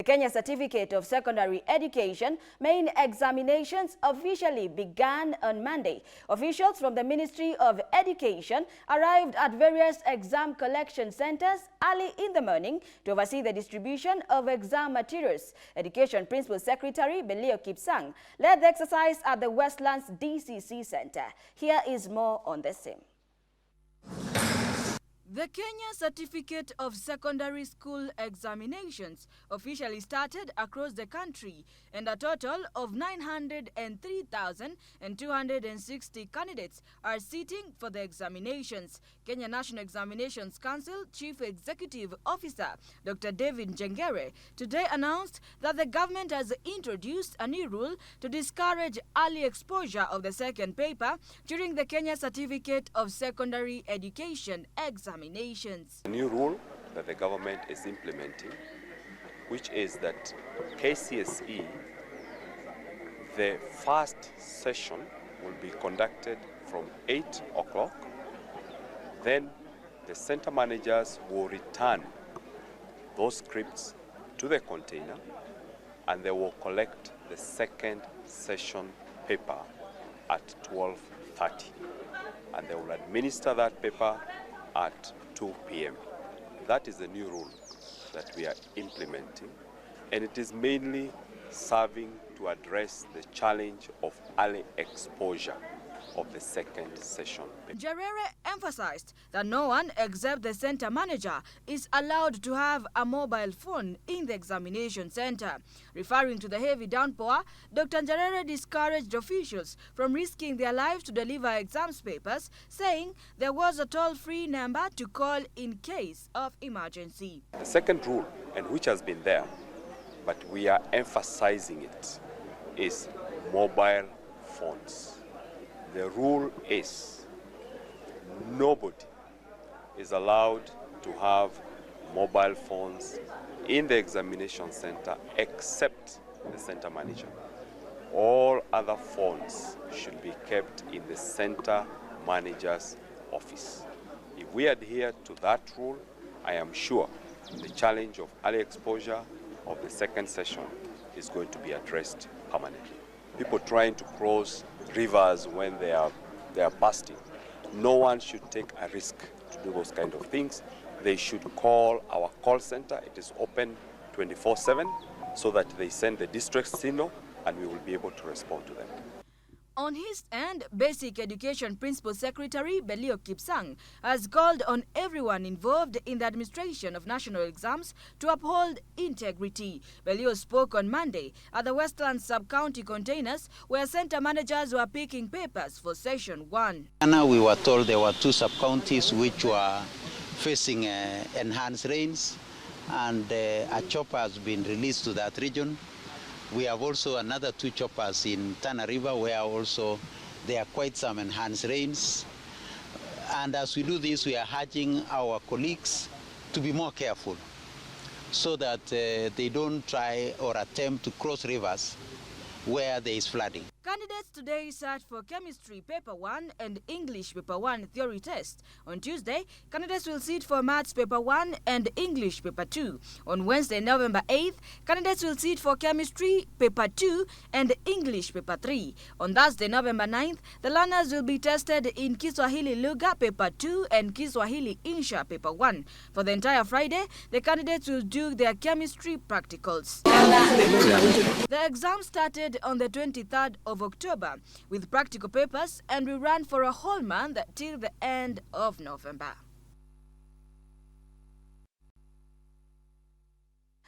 Kenya Certificate of Secondary Education main examinations officially began on Monday. Officials from the Ministry of Education arrived at various exam collection centers early in the morning to oversee the distribution of exam materials. Education Principal Secretary Belio Kipsang led the exercise at the Westlands DCC Center. Here is more on the same. The Kenya Certificate of Secondary School examinations officially started across the country, and a total of 903,260 candidates are sitting for the examinations. Kenya National Examinations Council Chief Executive Officer Dr. David Njengere today announced that the government has introduced a new rule to discourage early exposure of the second paper during the Kenya Certificate of Secondary Education examinations. A new rule that the government is implementing, which is that KCSE, the first session will be conducted from 8 o'clock. Then the center managers will return those scripts to the container and they will collect the second session paper at 12:30. And they will administer that paper at 2 p.m. That is the new rule that we are implementing, and it is mainly serving to address the challenge of early exposure of the second session. Njengere emphasized that no one except the center manager is allowed to have a mobile phone in the examination center. Referring to the heavy downpour, Dr. Njengere discouraged officials from risking their lives to deliver exams papers, saying there was a toll-free number to call in case of emergency. The second rule, and which has been there, but we are emphasizing it, is mobile phones. The rule is nobody is allowed to have mobile phones in the examination center except the center manager. All other phones should be kept in the center manager's office. If we adhere to that rule, I am sure the challenge of early exposure of the second session is going to be addressed permanently. People trying to cross rivers when they are bursting. No one should take a risk to do those kind of things. They should call our call center. It is open 24/7 so that they send the district signal and we will be able to respond to them. On his end, Basic Education Principal Secretary Belio Kipsang has called on everyone involved in the administration of national exams to uphold integrity. Belio spoke on Monday at the Westland Sub-County containers where center managers were picking papers for Session 1. We were told there were 2 sub-counties which were facing enhanced rains, and a chopper has been released to that region. We have also another 2 choppers in Tana River where also there are quite some enhanced rains. And as we do this, we are urging our colleagues to be more careful so that they don't try or attempt to cross rivers where there is flooding. Candidates today sat for Chemistry Paper 1 and English Paper 1 theory test. On Tuesday, candidates will sit for Maths Paper 1 and English Paper 2. On Wednesday, November 8th, candidates will sit for Chemistry Paper 2 and English Paper 3. On Thursday, November 9th, the learners will be tested in Kiswahili Lugha Paper 2 and Kiswahili Insha Paper 1. For the entire Friday, the candidates will do their chemistry practicals. The exam started on the 23rd of October with practical papers and will run for a whole month till the end of November.